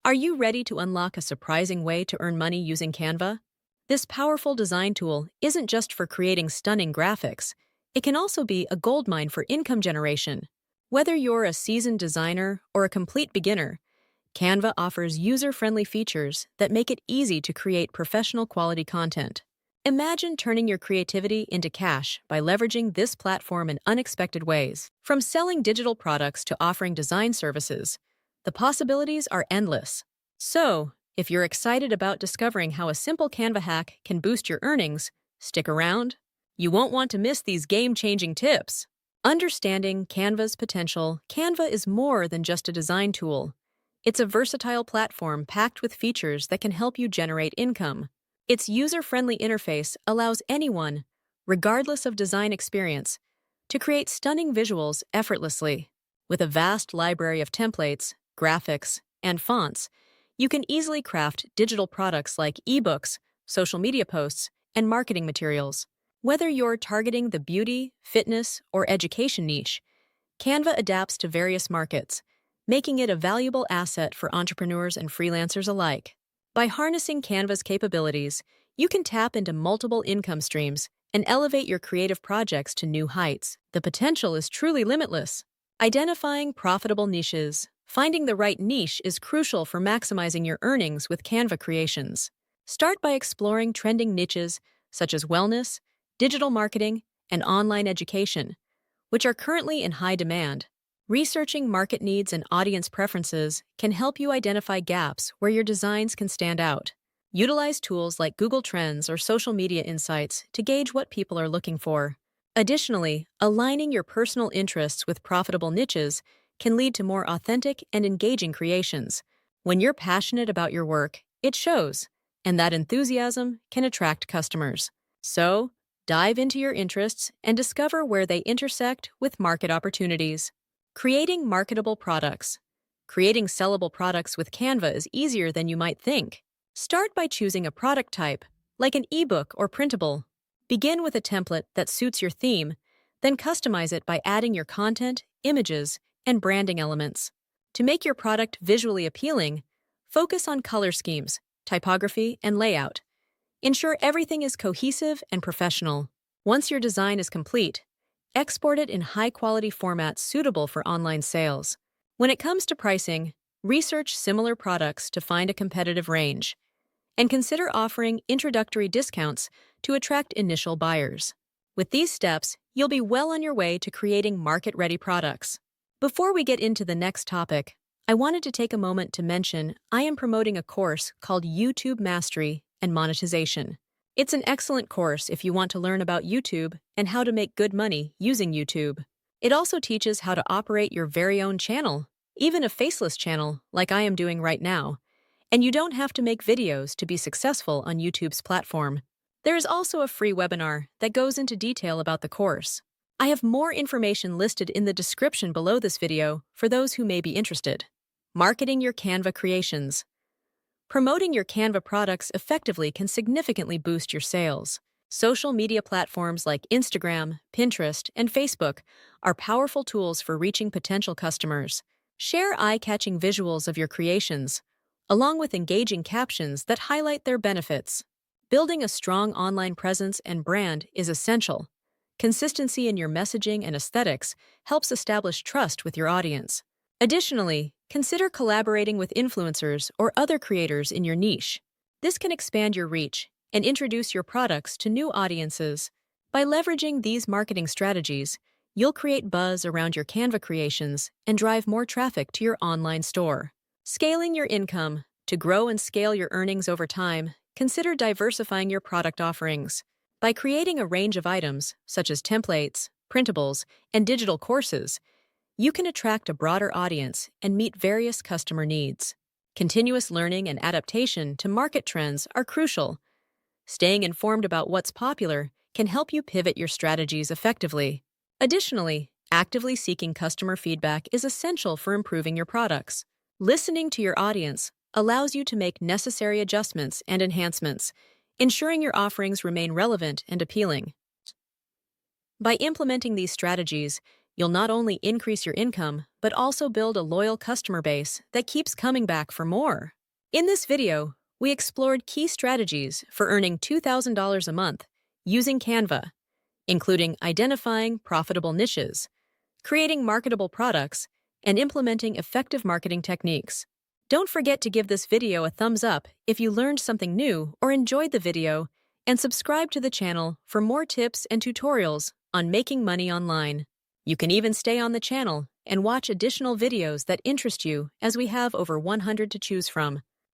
Are you ready to unlock a surprising way to earn money using Canva? This powerful design tool isn't just for creating stunning graphics, it can also be a goldmine for income generation. Whether you're a seasoned designer or a complete beginner, Canva offers user-friendly features that make it easy to create professional quality content. Imagine turning your creativity into cash by leveraging this platform in unexpected ways. From selling digital products to offering design services, the possibilities are endless. So, if you're excited about discovering how a simple Canva hack can boost your earnings, stick around. You won't want to miss these game-changing tips. Understanding Canva's potential, Canva is more than just a design tool. It's a versatile platform packed with features that can help you generate income. Its user-friendly interface allows anyone, regardless of design experience, to create stunning visuals effortlessly. With a vast library of templates, graphics, and fonts, you can easily craft digital products like ebooks, social media posts, and marketing materials. Whether you're targeting the beauty, fitness, or education niche, Canva adapts to various markets, making it a valuable asset for entrepreneurs and freelancers alike. By harnessing Canva's capabilities, you can tap into multiple income streams and elevate your creative projects to new heights. The potential is truly limitless. Identifying profitable niches. Finding the right niche is crucial for maximizing your earnings with Canva creations. Start by exploring trending niches such as wellness, digital marketing, and online education, which are currently in high demand. Researching market needs and audience preferences can help you identify gaps where your designs can stand out. Utilize tools like Google Trends or social media insights to gauge what people are looking for. Additionally, aligning your personal interests with profitable niches can lead to more authentic and engaging creations. When you're passionate about your work, it shows, and that enthusiasm can attract customers. So, dive into your interests and discover where they intersect with market opportunities. Creating marketable products. Creating sellable products with Canva is easier than you might think. Start by choosing a product type, like an ebook or printable. Begin with a template that suits your theme, then customize it by adding your content, images, and branding elements. To make your product visually appealing, focus on color schemes, typography, and layout. Ensure everything is cohesive and professional. Once your design is complete, export it in high-quality formats suitable for online sales. When it comes to pricing, research similar products to find a competitive range, and consider offering introductory discounts to attract initial buyers. With these steps, you'll be well on your way to creating market-ready products. Before we get into the next topic, I wanted to take a moment to mention I am promoting a course called YouTube Mastery and Monetization. It's an excellent course if you want to learn about YouTube and how to make good money using YouTube. It also teaches how to operate your very own channel, even a faceless channel like I am doing right now, and you don't have to make videos to be successful on YouTube's platform. There is also a free webinar that goes into detail about the course. I have more information listed in the description below this video for those who may be interested. Marketing your Canva creations. Promoting your Canva products effectively can significantly boost your sales. Social media platforms like Instagram, Pinterest, and Facebook are powerful tools for reaching potential customers. Share eye-catching visuals of your creations, along with engaging captions that highlight their benefits. Building a strong online presence and brand is essential. Consistency in your messaging and aesthetics helps establish trust with your audience. Additionally, consider collaborating with influencers or other creators in your niche. This can expand your reach and introduce your products to new audiences. By leveraging these marketing strategies, you'll create buzz around your Canva creations and drive more traffic to your online store. Scaling your income. To grow and scale your earnings over time, consider diversifying your product offerings. By creating a range of items, such as templates, printables, and digital courses, you can attract a broader audience and meet various customer needs. Continuous learning and adaptation to market trends are crucial. Staying informed about what's popular can help you pivot your strategies effectively. Additionally, actively seeking customer feedback is essential for improving your products. Listening to your audience allows you to make necessary adjustments and enhancements, ensuring your offerings remain relevant and appealing. By implementing these strategies, you'll not only increase your income, but also build a loyal customer base that keeps coming back for more. In this video, we explored key strategies for earning $2,000 a month using Canva, including identifying profitable niches, creating marketable products, and implementing effective marketing techniques. Don't forget to give this video a thumbs up if you learned something new or enjoyed the video, and subscribe to the channel for more tips and tutorials on making money online. You can even stay on the channel and watch additional videos that interest you, as we have over 100 to choose from.